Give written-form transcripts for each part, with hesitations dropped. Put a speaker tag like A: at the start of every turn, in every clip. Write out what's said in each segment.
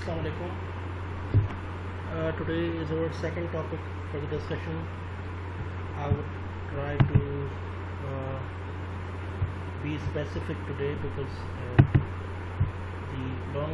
A: Assalamu alaikum. Today is our second topic for the discussion. I would try to be specific today because the long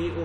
A: A.O.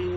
A: A.O.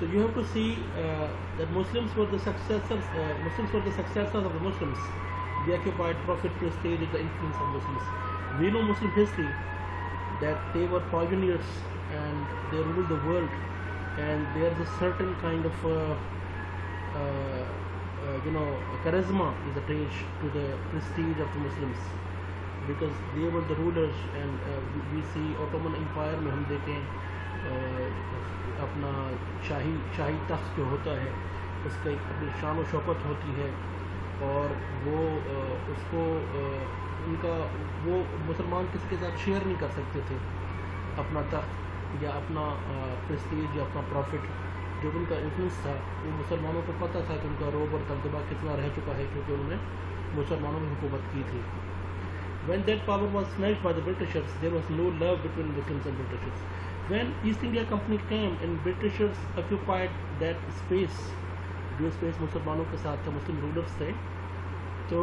A: So you have to see that Muslims were the successors of the Muslims they occupied profit, prestige, and the influence of Muslims. We know Muslim history that they were pioneers and they ruled the world, and there's a certain kind of charisma is attached to the prestige of the Muslims because they were the rulers. And we see Ottoman Empire میں ہم دیکھیں اپنا شاہی تخت جو ہوتا ہے اس کا ایک اپنی شان و شوکت ہوتی ہے، اور وہ اس کو ان کا وہ مسلمان کسی کے ساتھ شیئر نہیں کر سکتے تھے اپنا تخت یا اپنا پریسٹیج یا اپنا پروفٹ. جو ان کا انفلوئنس تھا وہ مسلمانوں کو پتہ تھا کہ ان کا روب اور دبدبہ کتنا رہ چکا ہے کیونکہ انہوں نے مسلمانوں میں حکومت کی تھی. When that power was snatched by the Britishers, there was no love between Muslims and Britishers. When East India Company came and Britishers occupied that space, جو اسپیس مسلمانوں کے ساتھ تھے، مسلم رولرز تھے، تو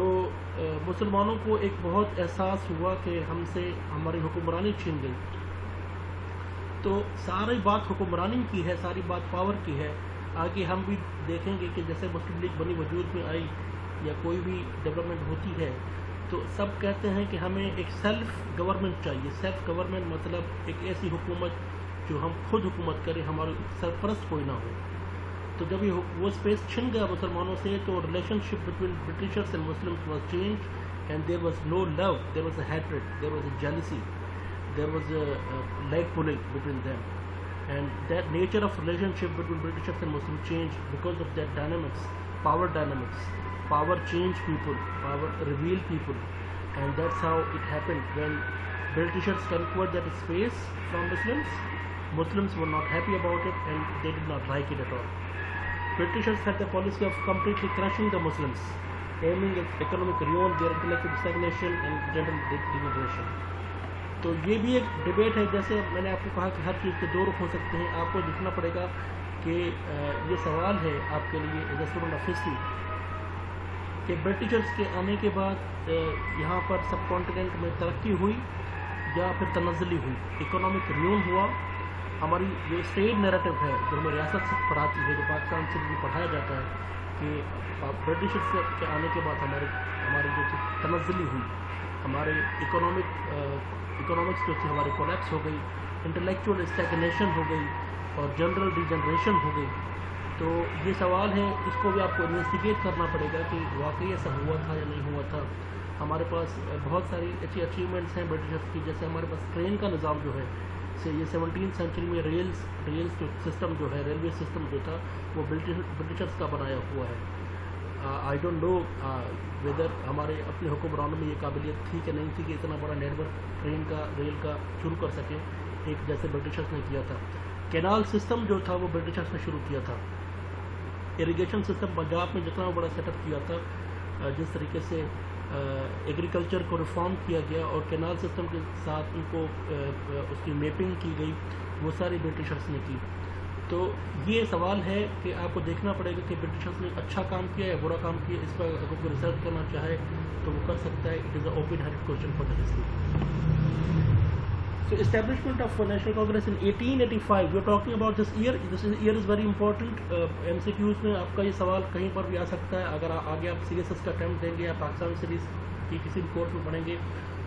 A: مسلمانوں کو ایک بہت احساس ہوا کہ ہم سے ہماری حکمرانی چھین گئی. تو ساری بات حکمرانی کی ہے، ساری بات پاور کی ہے. آگے ہم بھی دیکھیں گے کہ جیسے مسلم لیگ بنی وجود میں آئی یا کوئی بھی ڈیولپمنٹ ہوتی ہے تو سب کہتے ہیں کہ ہمیں ایک سیلف گورنمنٹ چاہیے. سیلف گورنمنٹ مطلب ایک ایسی حکومت جو ہم خود حکومت کریں، ہمارے سرپرست کوئی نہ ہو. تو جب وہ اسپیس چھن گیا مسلمانوں سے تو relationship between Britishers and Muslims was change and there was no love, there was a hatred, there was a jealousy, there was a leg pulling between them. And that nature of relationship between Britishers and Muslim change because of that dynamics, power dynamics. Power changed people, power revealed people, and that's how it happened. When Britishers conquered that space from Muslims, Muslims were not happy about it and they did not like it at all. Britishers had the policy of completely crushing the Muslims, aiming at economic ruin, their intellectual stagnation and general degeneration. تو یہ بھی ایک debate ہے. جیسے میں نے آپ کو کہا کہ ہر چیز کے دو رخ ہو سکتے ہیں. آپ کو دیکھنا پڑے گا کہ یہ سوال ہے آپ کے لیے as a student of history کہ برٹشرس کے آنے کے بعد یہاں پر سب کانٹیننٹ میں ترقی ہوئی یا پھر تنزلی ہوئی، اکنامک ریون ہوا. ہماری جو اسٹیٹ نیریٹو ہے جو ہمیں ریاست سے پڑھاتی ہے، جو پاکستان سے بھی پڑھایا جاتا ہے کہ برٹشرس کے آنے کے بعد ہماری جو تنزلی ہوئی، ہمارے اکنامکس جو تھی ہماری کولیپس ہو گئی، انٹلیکچوئل اسٹیگنیشن ہو گئی اور جنرل ڈی جنریشن ہو گئی. تو یہ سوال ہے، اس کو بھی آپ کو انویسٹیگیٹ کرنا پڑے گا کہ واقعی ایسا ہوا تھا یا نہیں ہوا تھا. ہمارے پاس بہت ساری اچھی اچیومنٹس ہیں برٹشرس کی. جیسے ہمارے پاس ٹرین کا نظام جو ہے یہ 17 سینچری میں ریلز جو سسٹم جو ہے، ریلوے سسٹم جو تھا وہ برٹشرس کا بنایا ہوا ہے. آئی ڈونٹ نو ویدر ہمارے اپنے حکمرانوں میں یہ قابلیت تھی کہ نہیں تھی کہ اتنا بڑا نیٹ ورک ٹرین کا ریل کا شروع کر سکیں ایک جیسے برٹشرس نے کیا تھا. کینال سسٹم جو تھا وہ برٹشرس نے شروع کیا تھا. اریگیشن سسٹم پنجاب میں جتنا بڑا سیٹ اپ کیا تھا، جس طریقے سے ایگریکلچر کو ریفارم کیا گیا اور کینال سسٹم کے ساتھ ان کو اس کی میپنگ کی گئی، وہ ساری برٹشرس نے کی. تو یہ سوال ہے کہ آپ کو دیکھنا پڑے گا کہ برٹشرس نے اچھا کام کیا یا برا کام کیا. اس پر اگر کوئی ریسرچ کرنا چاہے تو وہ کر سکتا ہے. It is a open headed question for the history. So establishment of National Congress in 1885, we are talking about this year. This year is very important. MCQs میں آپ کا یہ سوال کہیں پر بھی آ سکتا ہے. اگر آگے آپ CSS کا اٹیمپٹ دیں گے یا پاکستان سیریز کی کسی بھی کورس میں پڑھیں گے.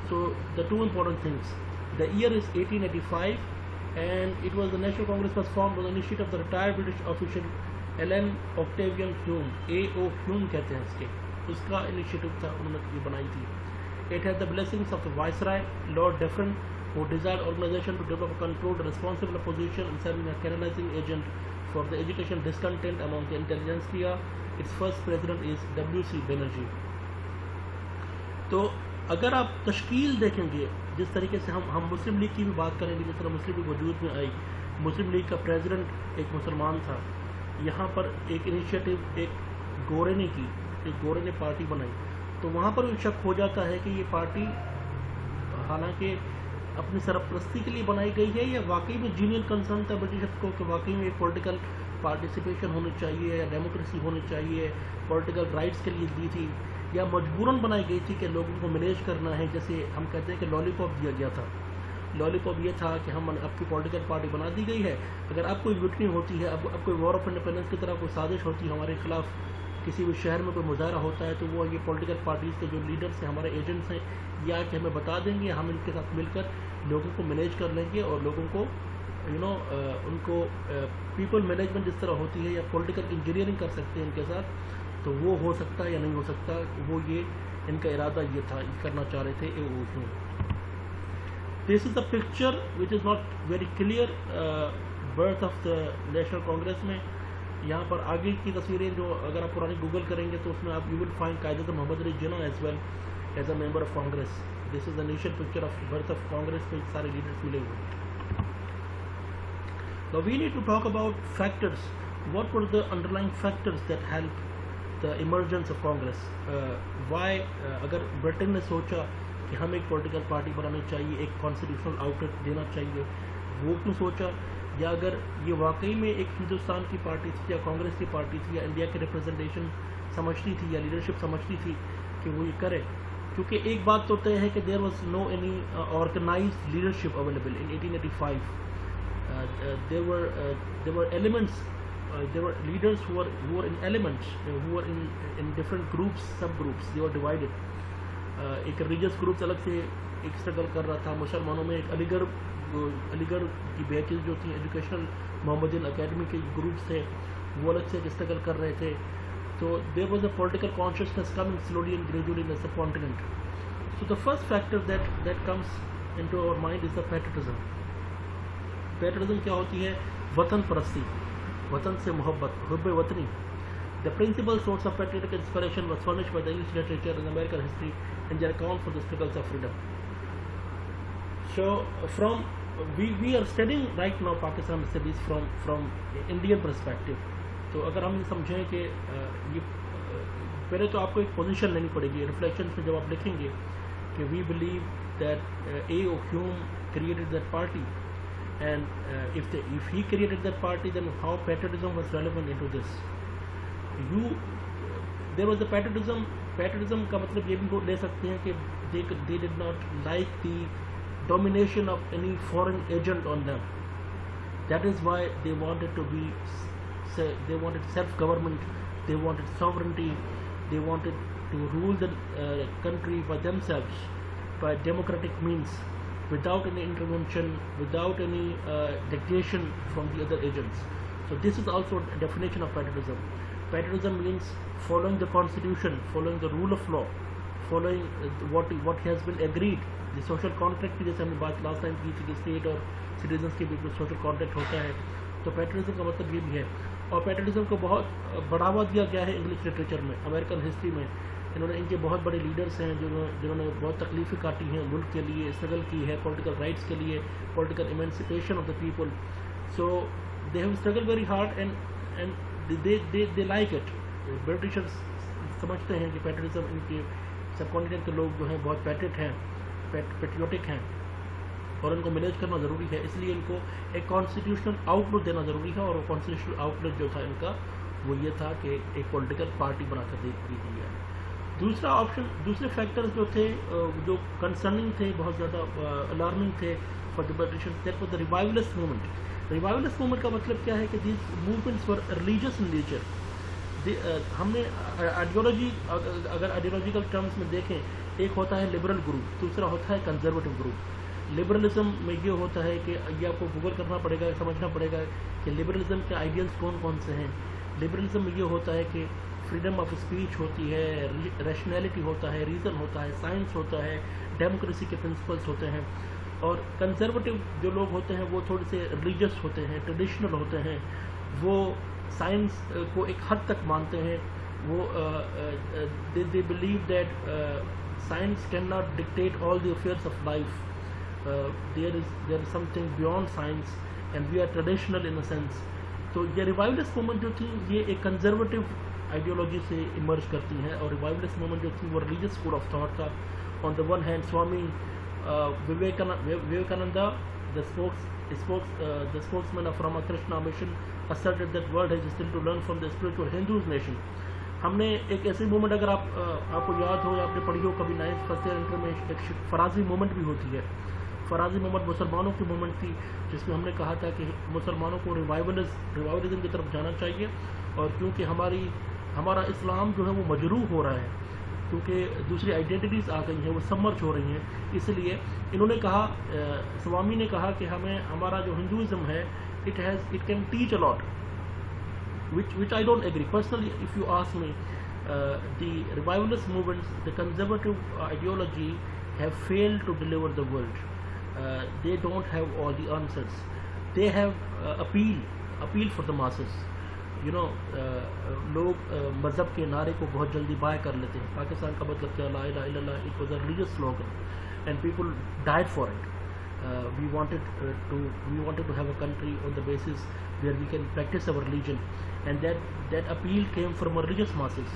A: So the two important things. The year is 1885 and it was the National Congress was formed on the initiative of the retired British official Ellen Octavian Hume. A.O. Hume کہتے ہیں اس کے. اس کا انیشیٹو تھا، انہوں نے یہ بنائی تھی. It had the blessings of the Viceroy, Lord Dufferin, who desired organization to develop a controlled, responsible opposition and serving a canalizing agent for the education discontent among the intelligentsia. Its first president is W.C. Banerjee. تو اگر آپ تشکیل دیکھیں گے جس طریقے سے ہم مسلم لیگ کی بھی بات کریں گے، جس طرح مسلم لیگ وجود میں آئی، مسلم لیگ کا پریزیڈنٹ ایک مسلمان تھا. یہاں پر ایک انیشیٹو ایک گورے نے کی، ایک گورے نے پارٹی بنائی. تو وہاں پر بھی شک ہو جاتا ہے کہ یہ پارٹی حالانکہ اپنی سرپرستی کے لیے بنائی گئی ہے یا واقعی میں جینئن کنسرن تھا برٹشرس کو کہ واقعی میں پولیٹیکل پارٹیسپیشن ہونی چاہیے یا ڈیموکریسی ہونی چاہیے، پولیٹیکل رائٹس کے لیے دی تھی، یا مجبوراً بنائی گئی تھی کہ لوگوں کو مینیج کرنا ہے. جیسے ہم کہتے ہیں کہ لالی پاپ دیا گیا تھا. لالی پاپ یہ تھا کہ ہم آپ کی پولیٹیکل پارٹی بنا دی گئی ہے، اگر آپ کوئی وٹنی ہوتی ہے، اب کوئی وار آف انڈیپینڈنس کی طرح کوئی سازش ہوتی ہے ہمارے خلاف، کسی بھی شہر میں کوئی مظاہرہ ہوتا ہے تو وہ یہ پولیٹیکل پارٹیز کے جو لیڈرس ہیں، ہمارے ایجنٹس ہیں، یہ آ کے ہمیں بتا دیں گے، ہم ان کے ساتھ مل کر لوگوں کو مینیج کر لیں گے اور لوگوں کو ان کو پیپل مینجمنٹ جس طرح ہوتی ہے یا پولیٹیکل انجینئرنگ کر سکتے ہیں ان کے ساتھ، تو وہ ہو سکتا ہے یا نہیں ہو سکتا. وہ یہ ان کا ارادہ یہ تھا، یہ کرنا چاہ رہے تھے. This is the picture which is not very clear birth of the National Congress میں. یہاں پر آگے کی تصویریں جو اگر آپ پرانی گوگل کریں گے تو اس میں آپ you will find Quaid Muhammad Ali Jinnah as well as a member of Congress. This is the initial picture of birth of Congress میں سارے لیڈرس ملے ہوئے. Now we need to talk about factors. What were the underlying factors that helped the emergence of Congress? Why اگر برٹن نے سوچا کہ ہم ایک پولیٹیکل پارٹی بنانی چاہیے، ایک کانسٹیٹیوشنل آؤٹ لیٹ دینا چاہیے، وہ کیوں سوچا؟ یا اگر یہ واقعی میں ایک ہندوستان کی پارٹی تھی یا کانگریس کی پارٹی تھی یا انڈیا کی ریپرزنٹیشن سمجھتی تھی یا لیڈرشپ سمجھتی تھی کہ وہ یہ کرے؟ کیونکہ ایک بات تو طے ہے کہ there was no any organised leadership available in 1885. There were elements, there were leaders who were in elements, who were in different groups, subgroups. They were divided. ایک ریلیجس گروپس الگ سے ایک اسٹرگل کر رہا تھا. مسلمانوں میں ایک علی گڑھ کی بیچز جو تھیں ایجوکیشنل محمدین اکیڈمی کے گروپس تھے، وہ الگ سے ایک اسٹرگل کر رہے تھے. تو there was a political consciousness coming slowly and gradually in the subcontinent. So the first factor that comes into our mind is the patriotism. پیٹرزم کیا ہوتی ہے؟ وطن پرستی، وطن سے محبت، حب وطنی. The principal source of patriotic inspiration was furnished by the English literature and American history in their account for the struggles of freedom. So we are studying right now Pakistan studies from Indian perspective. تو اگر ہم یہ سمجھیں کہ یہ پہلے تو آپ کو ایک پوزیشن لینی پڑے گی. ریفلیکشنس میں جب آپ لکھیں گے کہ we believe that A O Hume created that party. And if he created that party, then how patriotism was relevant into this? There was the patriotism. Patriotism کا مطلب یہ بھی لے سکتے ہیں کہ they did not like the domination of any foreign agent on them. That is why they wanted self-government, they wanted sovereignty, they wanted to rule the country by themselves, by democratic means, without any intervention, without any dictation from the other agents. So this is also a definition of patriotism. Patriotism means following the constitution, following the rule of law, following what has been agreed. The social contract کی جیسے ہم نے بات last time کی تھی کہ state اور citizens کے بیچ میں سوشل کانٹریکٹ ہوتا ہے. تو پیٹریزم کا مطلب یہ بھی ہے. اور پیٹریزم کو بہت بڑھاوا دیا گیا ہے انگلش لٹریچر میں، امریکن ہسٹری میں. انہوں نے ان کے بہت بڑے لیڈرس ہیں جنہوں نے بہت تکلیفیں کاٹی ہیں، ملک کے لیے اسٹرگل کی ہے، پولیٹیکل رائٹس کے لیے، political emancipation of the people. So they have struggle very hard and they like it. Britishers سمجھتے ہیں کہ پیٹریزم ان کے سب کانٹیننٹ کے لوگ جو ہیں بہت پیٹریوٹک ہیں اور ان کو مینیج کرنا ضروری ہے. اس لیے ان کو ایک کانسٹیٹیوشنل آؤٹ لک دینا ضروری ہے. اور وہ کانسٹیٹیوشنل آؤٹ لک جو تھا ان کا وہ یہ تھا کہ ایک پولیٹیکل پارٹی بنا کر دی گئی ہے. دوسرا آپشن، دوسرے فیکٹرز جو تھے جو کنسرننگ تھے، بہت زیادہ الارمنگ تھے for the Britishers, that was the revivalist movement. Revivalist movement کا مطلب کیا ہے کہ these movements were religious in nature. ہم نے آئیڈیالوجی اگر آئیڈیالوجیکل ٹرمز میں دیکھیں، ایک ہوتا ہے لبرل گروپ، دوسرا ہوتا ہے کنزرویٹو گروپ. لبرلزم میں یہ ہوتا ہے کہ یہ آپ کو گوگل کرنا پڑے گا، سمجھنا پڑے گا کہ لبرلزم کے آئیڈیلز کون کون سے ہیں. لبرلزم میں یہ ہوتا ہے کہ فریڈم آف اسپیچ ہوتی ہے، ریشنیلٹی ہوتا ہے، ریزن ہوتا ہے، سائنس ہوتا ہے، ڈیموکریسی کے پرنسپلس ہوتے ہیں. اور کنزرویٹو جو لوگ ہوتے ہیں وہ تھوڑے سے ریلیجیس ہوتے ہیں، ٹریڈیشنل ہوتے ہیں، وہ سائنس کو ایک حد تک مانتے ہیں. وہ they believe that science can not dictate all the affairs of life. There is something beyond science and we are traditional in a sense. تو یہ ریوائولسٹ موومنٹ جو تھی یہ ایک کنزرویٹو آئیڈیالوجی سے ایمرج کرتی ہیں. اور ریوائولسٹ موومنٹ جو تھی وہ ریلیجیس اسکول آف تھاٹ تھا. On the one hand Swami Vivekananda the spokesman of Ramakrishna mission asserted that world has still to learn from the spiritual Hindus nation. ہم نے ایک ایسی موومنٹ، اگر آپ کو یاد ہو یا آپ نے پڑھی ہو کبھی 9th فرسٹ ایئر انٹر میں، ایک فرازی موومنٹ بھی ہوتی ہے. فرازی موومنٹ مسلمانوں کی موومنٹ تھی جس میں ہم نے کہا تھا کہ مسلمانوں کو ریوائولزم کی طرف جانا چاہیے. اور کیونکہ ہمارا اسلام جو ہے وہ مجروح ہو رہا ہے کیونکہ دوسری آئیڈینٹیز آ گئی ہیں, وہ سبمرج ہو رہی ہیں. اس لیے انہوں نے کہا, سوامی نے کہا کہ ہمارا جو ہندوازم ہے it can teach a lot, which I don't agree personally. If you ask me, the revivalist movements, the conservative ideology have failed to deliver the world. They don't have all the answers. They have appeal for the masses. لوگ مذہب کے نعرے کو بہت جلدی bye کر لیتے ہیں. پاکستان کا مطلب کیا, لا الہ الا اللہ, it was a religious slogan and people died for it. We wanted to have a country on the basis where we can practice our religion, and that appeal came from religious masses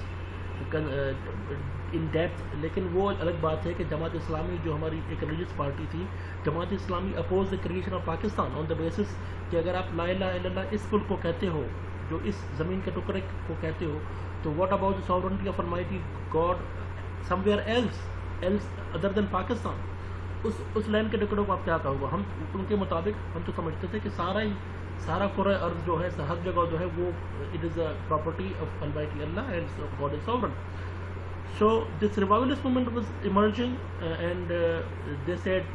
A: in depth. لیکن وہ الگ بات ہے کہ جماعت اسلامی جو ہماری ایک religious party تھی, Jamaat Islami oppose the creation of Pakistan on the basis کہ اگر آپ لا الہ الا اللہ اس ملک کو کہتے ہو, جو اس زمین کے ٹکڑے کو کہتے ہو, تو what about the sovereignty of almighty God somewhere else other than Pakistan. اس لینڈ کے ٹکڑوں کو آپ کیا کہو گا؟ ہم ان کے مطابق ہم تو سمجھتے تھے کہ سارا کرۂ ارض جو ہے, ہر جگہ جو ہے وہ it is a property of almighty Allah and God is sovereign. So this revivalist movement was emerging, and they said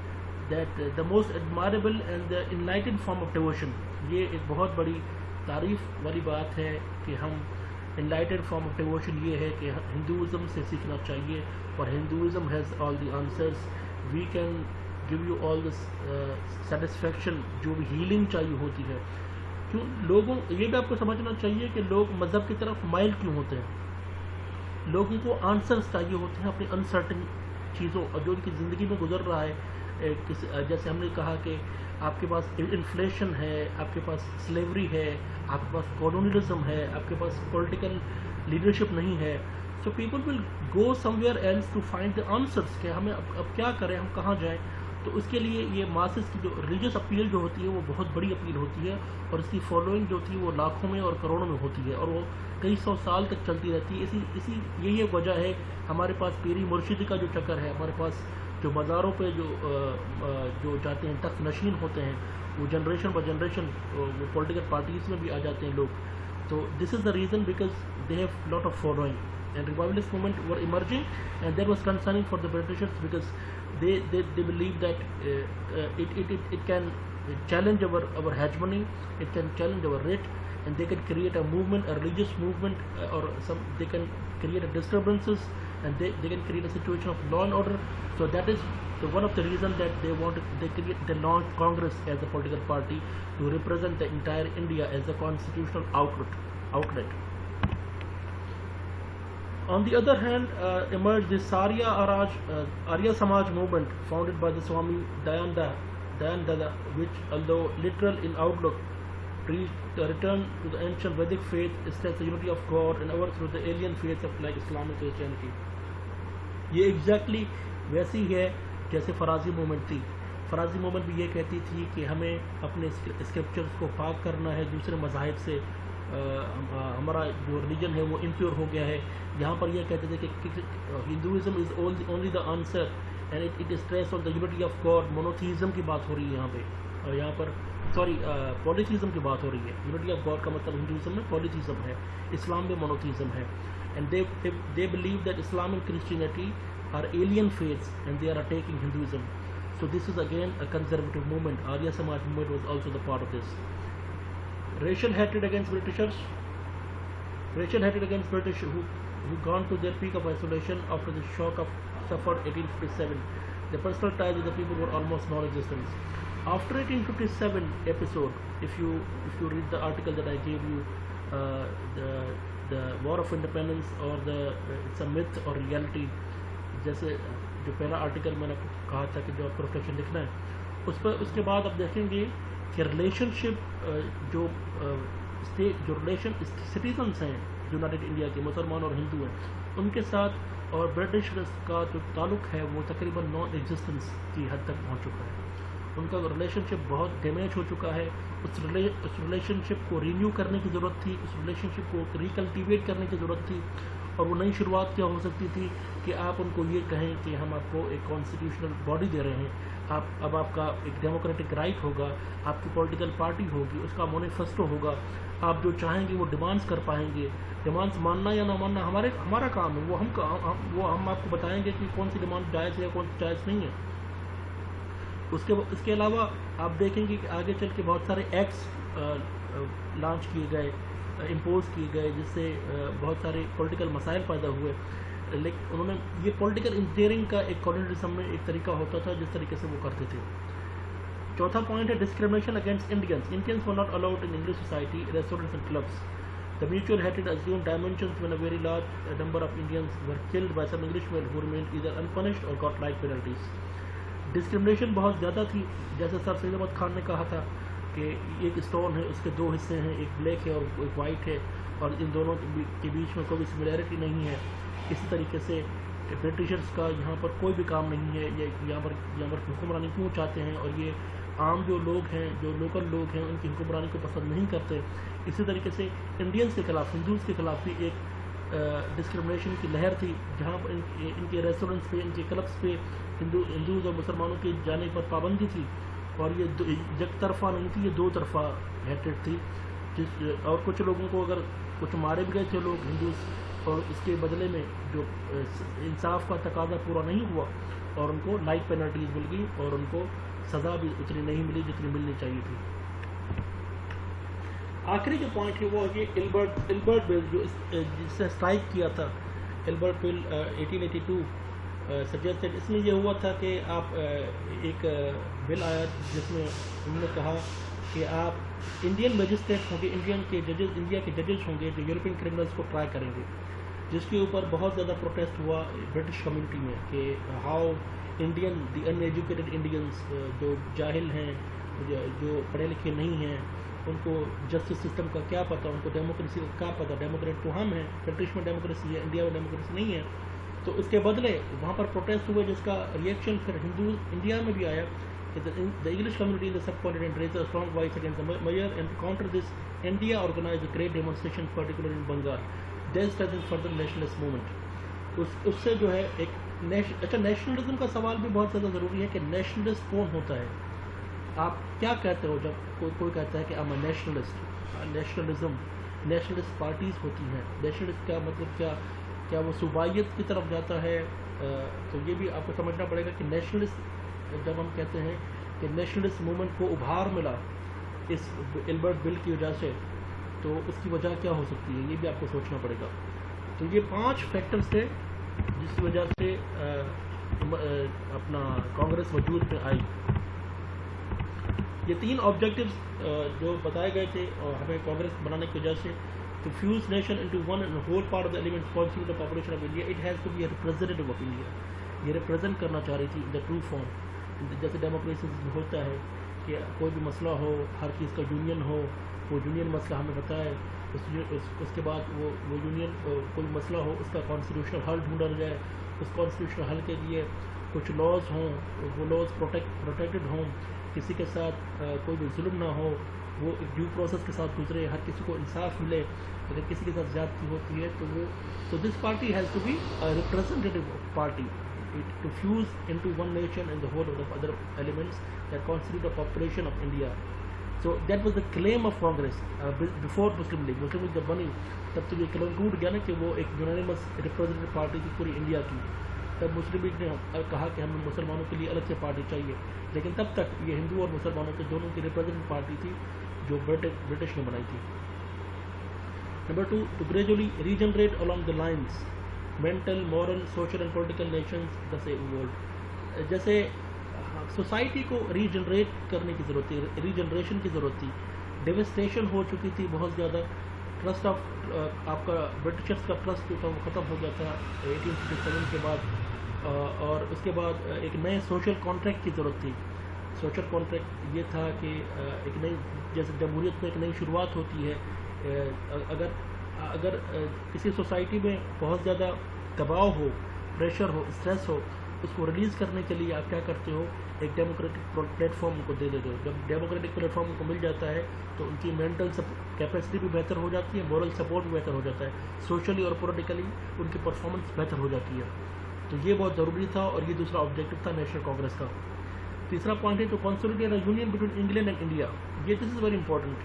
A: that the most admirable and the enlightened form of devotion, یہ ایک بہت بڑی تعریف والی بات ہے کہ ہم enlightened form of devotion یہ ہے کہ ہندوازم سے سیکھنا چاہیے, اور Hinduism has all the answers. We can give you all this satisfaction, جو بھی healing چاہیے ہوتی ہے. کیوں لوگوں, یہ بھی آپ کو سمجھنا چاہیے کہ لوگ مذہب کی طرف مائل کیوں ہوتے ہیں. لوگوں کو آنسرس چاہیے ہوتے ہیں اپنی انسرٹن چیزوں, اور جو ان کی زندگی میں گزر رہا ہے. جیسے ہم نے کہا کہ آپ کے پاس انفلیشن ہے, آپ کے پاس سلیوری ہے, آپ کے پاس کالونیلزم ہے, آپ کے پاس پولیٹیکل لیڈرشپ نہیں ہے. So people will go somewhere else to find the answers کہ ہمیں اب کیا کریں, ہم کہاں جائیں. تو اس کے لیے یہ ماسز کی جو ریلیجس اپیل جو ہوتی ہے وہ بہت بڑی اپیل ہوتی ہے, اور اس کی فالوئنگ جو ہوتی ہے وہ لاکھوں میں اور کروڑوں میں ہوتی ہے, اور وہ کئی سو سال تک چلتی رہتی ہے. یہی ایک وجہ ہے ہمارے پاس پیری مرشدی کا جو چکر ہے, ہمارے پاس جو مزاروں پہ جو جاتے ہیں تخت نشین ہوتے ہیں, وہ جنریشن بائی جنریشن وہ پولیٹیکل پارٹیز میں بھی آ جاتے ہیں لوگ. تو this is the reason because they have lot of following, and revivalist movement were emerging, and that was concerning for the Britishers بیکاز they believe that it can challenge our hegemony, it can challenge our writ, and they can create a movement, a religious movement, or they can create a disturbances, and they can create a situation of law and order. So that is one of the reasons that they launched Congress as a political party to represent the entire India as a constitutional outlet. On the other hand, emerged the Arya Samaj movement founded by the Swami Dayananda, which, although literal in outlook, preached a return to the ancient Vedic faith, stressed the unity of God and ours through the alien faiths of like Islam and Christianity. یہ exactly ویسی ہے جیسے فرازی movement تھی. فرازی movement بھی یہ کہتی تھی کہ ہمیں اپنے اسکرپچرز کو پاک کرنا ہے دوسرے مذاہب سے, ہمارا جو ریلیجن ہے وہ امپیور ہو گیا ہے. یہاں پر یہ کہتے تھے کہ Hinduism is only the answer, and it stress on the unity of God. Monotheism کی بات ہو رہی ہے یہاں پہ, اور یہاں پر پولیتھیزم کی بات ہو رہی ہے. یونٹی آف گاڈ کا مطلب ہندوازم میں پولیتھیزم ہے, اسلام میں مونوتھیزم ہے. And they believe that Islam and Christianity are alien faiths and they are attacking Hinduism. So this is again a conservative movement. Arya Samaj movement was also the part of this. Racial hatred against Britishers. Racial hatred against British who gone to their peak of isolation after the shock of suffered 1857. The personal ties with the people were almost non-existent. After 1857 episode, if you read the article that I gave you, the War of Independence, or it's a myth or reality, جیسے جو پہلا article میں نے کہا تھا کہ جو آپ کو ریفلیکشن لکھنا ہے, اس کے بعد آپ دیکھیں گے کہ ریلیشن شپ جو سٹیزنس ہیں یونائٹڈ انڈیا کے, مسلمان اور ہندو ہیں, ان کے ساتھ اور برٹش کا جو تعلق ہے وہ تقریباً نان ایگزسٹنس کی حد تک پہنچ چکا ہے. ان کا ریلیشن شپ بہت ڈیمیج ہو چکا ہے. اس ریلیشن شپ کو رینیو کرنے کی ضرورت تھی, اس ریلیشن شپ کو ریکلٹیویٹ کرنے کی ضرورت تھی, اور وہ نئی شروعات کیا ہو سکتی تھی کہ آپ ان کو یہ کہیں کہ ہم آپ کو ایک کانسٹیٹیوشنل باڈی دے رہے ہیں، اب آپ کا ایک ڈیموکریٹک رائٹ ہوگا، آپ کی پولیٹیکل پارٹی ہوگی، اس کا مینیفیسٹو ہوگا، آپ جو چاہیں گے وہ ڈیمانڈس کر پائیں گے. ڈیمانڈس ماننا یا نہ ماننا ہمارا کام ہے، وہ ہم آپ کو بتائیں گے کہ کون سی ڈیمانڈ جائز ہے یا کون سی جائز نہیں ہے. اس کے علاوہ آپ دیکھیں گے کہ آگے چل کے بہت سارے ایکٹس لانچ کیے گئے، امپوز کیے گئے، جس سے بہت سارے پولیٹیکل مسائل پیدا ہوئے. لیکن انہوں نے یہ پولیٹیکل انجینئرنگ کا ایک کالونیزم میں ایک طریقہ ہوتا تھا جس طریقے سے وہ کرتے تھے. چوتھا پوائنٹ ہے discrimination against Indians. Indians were not allowed in English society, restaurants and clubs. The mutual hatred assumed dimensions when a very large number of Indians were killed by some Englishmen who remained either unpunished or got life penalties. Discrimination بہت زیادہ تھی. جیسے سر سید احمد خان نے کہا تھا کہ ایک stone ہے، اس کے دو حصے ہیں، ایک بلیک ہے اور ایک وائٹ ہے، اور ان دونوں کے بیچ میں کوئی سملیرٹی نہیں ہے. اسی طریقے سے برٹشرز کا یہاں پر کوئی بھی کام نہیں ہے، یہ یہاں پر حکمرانی کیوں چاہتے ہیں، اور یہ عام جو لوگ ہیں، جو لوکل لوگ ہیں، ان کی حکمرانی کو پسند نہیں کرتے. اسی طریقے سے انڈینس کے خلاف، ہندوز کے خلاف بھی ایک ڈسکرمنیشن کی لہر تھی، جہاں پر ان کے ریسٹورنٹس پہ، ان کے کلبس پہ ہندوز اور مسلمانوں کی جانے پر پابندی تھی. اور یہ یک طرفہ نہیں تھی، یہ دو طرفہ ہیٹریڈ تھی. اور کچھ لوگوں کو اگر کچھ مارے بھی گئے تھے لوگ ہندوز، اور اس کے بدلے میں جو انصاف کا تقاضا پورا نہیں ہوا اور ان کو لائف پینلٹیز مل گئی اور ان کو سزا بھی اتنی نہیں ملی جتنی ملنی چاہیے تھی. آخری جو پوائنٹ ہے وہ یہ البرٹ بل، جو جس سے اسٹرائک کیا تھا، البرٹ بل 1882 سجیسٹڈ. اس میں یہ ہوا تھا کہ آپ ایک بل آیا جس میں انہوں نے کہا کہ آپ انڈین میجسٹریٹ ہوں گے، انڈیا کے ججز ہوں گے جو یورپین کرمنلز کو ٹرائی کریں گے، جس کے اوپر بہت زیادہ پروٹیسٹ ہوا برٹش کمیونٹی میں کہ how Indian the in educated Indians, جو جاہل ہیں، جو پڑھے لکھے نہیں ہیں، ان کو جسٹس سسٹم کا کیا پتہ، ان کو ڈیموکریسی کا کیا پتہ. ڈیموکریٹ تو ہم ہیں، برٹش میں ڈیموکریسی ہے، انڈیا میں ڈیموکریسی نہیں ہے. تو اس کے بدلے وہاں پر پروٹیسٹ ہوئے، جس کا ریئیکشن پھر انڈیا میں بھی آیا کہ the English community in the subcontinent raised a strong voice against the mayor, and to counter this, India organized a great demonstration, particularly in Bengal. This strengthened further nationalist movement. اس سے جو ہے ایک اچھا nationalism کا سوال بھی بہت زیادہ ضروری ہے کہ نیشنلسٹ کون ہوتا ہے. آپ کیا کہتے ہو جب کوئی کہتا ہے کہ I'm a nationalist. Nationalism, nationalist parties ہوتی ہیں. نیشنلسٹ کا مطلب کیا وہ صوبائیت کی طرف جاتا ہے؟ تو یہ بھی آپ کو سمجھنا پڑے گا کہ نیشنلسٹ، جب ہم کہتے ہیں کہ نیشنلسٹ موومنٹ کو ابھار ملا اس البرٹ بل کی وجہ سے، تو اس کی وجہ کیا ہو سکتی ہے، یہ بھی آپ کو سوچنا پڑے گا. تو یہ 5 فیکٹرز تھے جس کی وجہ سے اپنا کانگریس وجود میں آئی. یہ 3 آبجیکٹیوز جو بتائے گئے تھے اور ہمیں کانگریس بنانے کی وجہ سے، to fuse nation into one and whole part of the elements constitute the population of India. It has to be a representative of India. یہ ریپرزینٹ کرنا چاہ رہی تھی in the true form. جیسے ڈیموکریسی میں ہوتا ہے کہ کوئی بھی مسئلہ ہو، ہر چیز کا یونین ہو، وہ یونین مسئلہ ہمیں بتائے، اس کے بعد وہ یونین کوئی مسئلہ ہو، اس کا کانسٹیٹیوشنل حل ڈھونڈا جائے، اس کانسٹیٹیوشنل حل کے لیے کچھ لاز ہوں، وہ لاز پروٹیکٹڈ ہوں، کسی کے ساتھ کوئی بھی ظلم نہ ہو، وہ ایک ڈیو پروسیس کے ساتھ گزرے، ہر کسی کو انصاف ملے. اگر کسی کے ساتھ زیادتی ہوتی ہے تو this party has to be representative party to fuse into one nation and the whole of the other elements that constitute the population of India. So that was the claim of Congress before Muslim League. Muslim League جب بنی تب تو یہ کلیم ٹوٹ گیا نا کہ وہ ایک یونانیمس ریپرزینٹیو پارٹی تھی پوری انڈیا کی. تب مسلم لیگ نے کہا کہ ہمیں مسلمانوں کے لیے الگ سے پارٹی چاہیے، لیکن تب تک یہ ہندو اور مسلمانوں کے دونوں کی ریپرزینٹیو پارٹی تھی جو برٹش نے بنائی تھی. Number 2, to gradually regenerate along the lines mental, moral, social and political nations thus evolved. جیسے سوسائٹی کو ریجنریٹ کرنے کی ضرورت تھی، ریجنریشن کی ضرورت تھی. ڈیوسٹیشن ہو چکی تھی بہت زیادہ. ٹرسٹ آف آپ کا برٹشرس کا ٹرسٹ جو تھا وہ ختم ہو گیا تھا 1857 کے بعد، اور اس کے بعد ایک نئے سوشل کانٹریکٹ کی ضرورت تھی. سوشل کانٹریکٹ یہ تھا کہ ایک نئی، جیسے جمہوریت میں ایک نئی شروعات ہوتی ہے، اگر کسی سوسائٹی میں بہت زیادہ دباؤ ہو، پریشر ہو، اسٹریس ہو، اس کو ریلیز کرنے کے لیے آپ کیا کرتے ہو, ایک ڈیموکریٹک پلیٹ فارم کو دے دیتے ہو. جب ڈیموکریٹک پلیٹ فارم کو مل جاتا ہے تو ان کی مینٹل کیپیسٹی بھی بہتر ہو جاتی ہے, مورل سپورٹ بھی بہتر ہو جاتا ہے, سوشلی اور پولیٹیکلی ان کی پرفارمنس بہتر ہو جاتی ہے. تو یہ بہت ضروری تھا اور یہ دوسرا آبجیکٹو تھا نیشنل کانگریس کا. تیسرا پوائنٹ ہے to consolidate a union between England and India. یہ this is very important.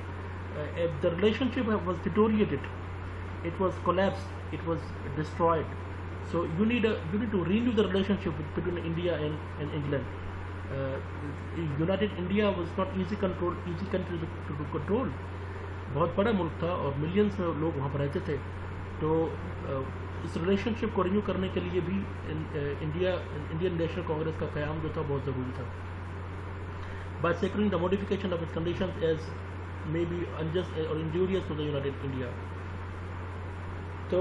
A: The relationship was deteriorated, it was collapsed, it was destroyed. So you need to renew the relationship between India and England. United India was not easy country to control. بہت بڑا ملک تھا اور millions میں لوگ وہاں پر رہتے تھے. تو اس ریلیشن شپ کو رینیو کرنے کے لیے بھی انڈین نیشنل کانگریس کا قیام جو تھا بہت ضروری تھا. By securing the modification of its conditions as may be unjust or injurious to the United India. تو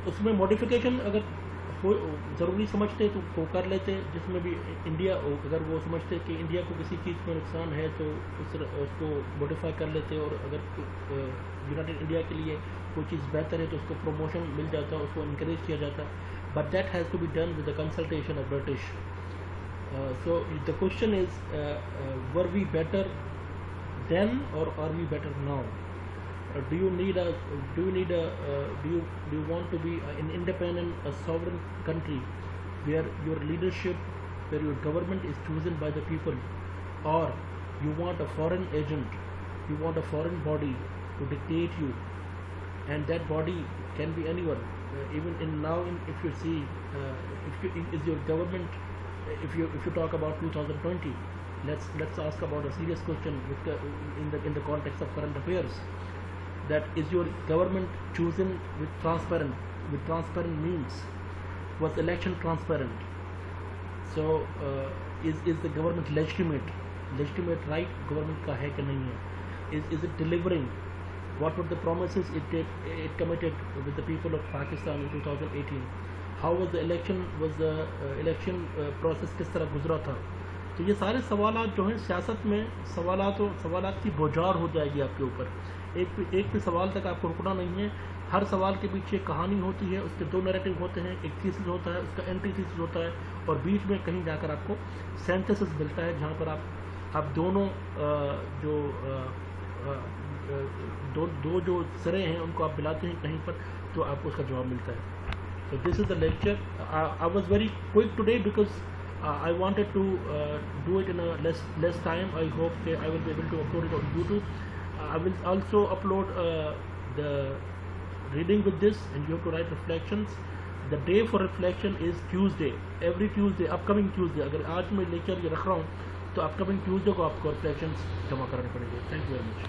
A: اس میں موڈیفیکیشن اگر ضروری سمجھتے تو وہ کر لیتے, جس میں بھی انڈیا اگر وہ سمجھتے کہ انڈیا کو کسی چیز میں نقصان ہے تو اس کو موڈیفائی کر لیتے, اور اگر یونائٹڈ انڈیا کے لیے کوئی چیز بہتر ہے تو اس کو پروموشن مل جاتا, اس کو انکریج کیا جاتا. But that has to be done with the consultation of British. So the question is were we better then or are we better now. Do you want to be an independent, a sovereign country where your leadership, where your government is chosen by the people, or you want a foreign agent, you want a foreign body to dictate you, and that body can be anyone. Even in now, if you see, is your government, if you talk about 2020, let's ask about a serious question in the context of current affairs. That is your government chosen with transparent means? Was election transparent? So is the government legitimate right government ka hai ki nahi hai? Is it delivering what were the promises it committed with the people of Pakistan in 2018? How was the election process kis tarah guzra tha? تو یہ سارے سوالات جو ہیں سیاست میں سوالات کی بوجھار ہو جائے گی آپ کے اوپر. ایک بھی سوال تک آپ کو رکنا نہیں ہے. ہر سوال کے پیچھے کہانی ہوتی ہے, اس کے دو نیریٹو ہوتے ہیں, ایک تھیسس ہوتا ہے, اس کا اینٹی تھیسس ہوتا ہے, اور بیچ میں کہیں جا کر آپ کو سینتھسس ملتا ہے جہاں پر آپ دونوں جو سرے ہیں ان کو آپ ملاتے ہیں کہیں پر, تو آپ کو اس کا جواب ملتا ہے. So this is the lecture. I was very quick today because I wanted to do it in a less time. I hope that I will be able to upload it on YouTube. I will also upload the reading with this, and you have to write reflections. The day for reflection is Tuesday. Every Tuesday, upcoming Tuesday. اگر آج میں lecture یہ رکھ رہا ہوں تو upcoming Tuesday کو آپ کو reflections جمع کرنے پڑیں گے. Thank you very much.